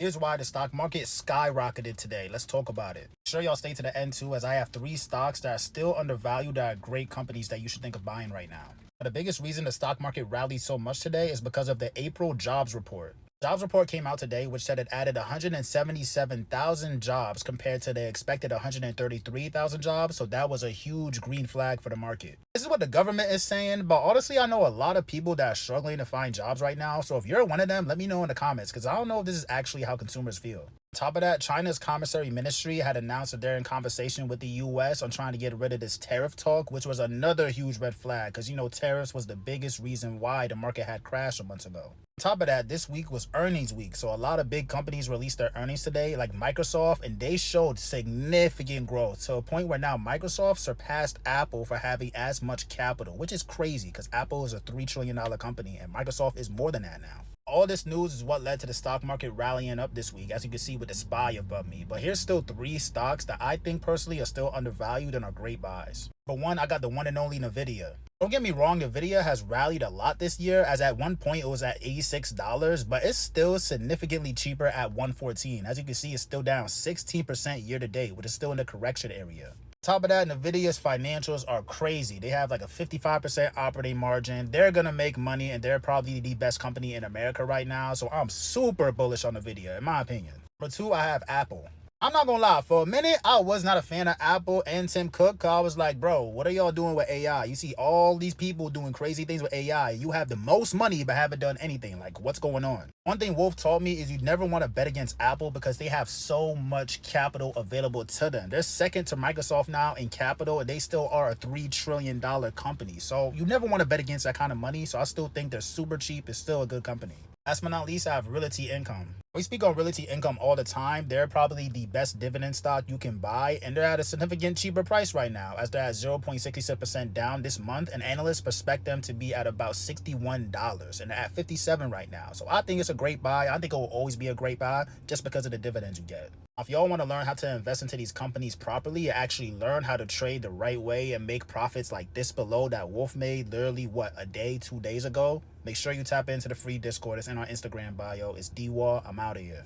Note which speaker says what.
Speaker 1: Here's why the stock market skyrocketed today. Let's talk about it. Sure, y'all stay to the end too, as I have three stocks that are still undervalued that are great companies that you should think of buying right now. But the biggest reason the stock market rallied so much today is because of the April jobs report. Jobs report came out today, which said it added 177,000 jobs compared to the expected 133,000 jobs. So that was a huge green flag for the market. This is what the government is saying, but honestly, I know a lot of people that are struggling to find jobs right now. So if you're one of them, let me know in the comments because I don't know if this is actually how consumers feel. On top of that, China's commissary ministry had announced that they're in conversation with the US on trying to get rid of this tariff talk, which was another huge red flag because tariffs was the biggest reason why the market had crashed a month ago. On top of that, this week was earnings week, so a lot of big companies released their earnings today, like Microsoft, and they showed significant growth to a point where now Microsoft surpassed Apple for having as much capital, which is crazy because Apple is a $3 trillion company and Microsoft is more than that now. All this news is what led to the stock market rallying up this week, as you can see with the SPY above me. But here's still three stocks that I think personally are still undervalued and are great buys. For one, I got the one and only Nvidia. Don't get me wrong, Nvidia has rallied a lot this year, as at one point it was at $86, but it's still significantly cheaper at $114. As you can see, it's still down 16% year to date, which is still in the correction area. Top of that, Nvidia's financials are crazy. They have like a 55% operating margin. They're gonna make money and they're probably the best company in America right now. So I'm super bullish on Nvidia, in my opinion. Number two, I have Apple. I'm not gonna lie, for a minute, I was not a fan of Apple and Tim Cook. Cause I was like, bro, what are y'all doing with AI? You see all these people doing crazy things with AI. You have the most money, but haven't done anything. Like, what's going on? One thing Wolf taught me is you never want to bet against Apple because they have so much capital available to them. They're second to Microsoft now in capital, and they still are a $3 trillion company. So you never want to bet against that kind of money. So I still think they're super cheap. It's still a good company. Last but not least, I have Realty Income. We speak on Realty Income all the time. They're probably the best dividend stock you can buy, and they're at a significant cheaper price right now, as they're at 0.66% down this month, and analysts expect them to be at about $61, and they're at 57 right now. So I think it's a great buy. I think it will always be a great buy just because of the dividends you get. If y'all want to learn how to invest into these companies properly and actually learn how to trade the right way and make profits like this below that Wolf made literally, a day, 2 days ago, make sure you tap into the free Discord. It's in our Instagram bio. It's DWAR. I'm out of here.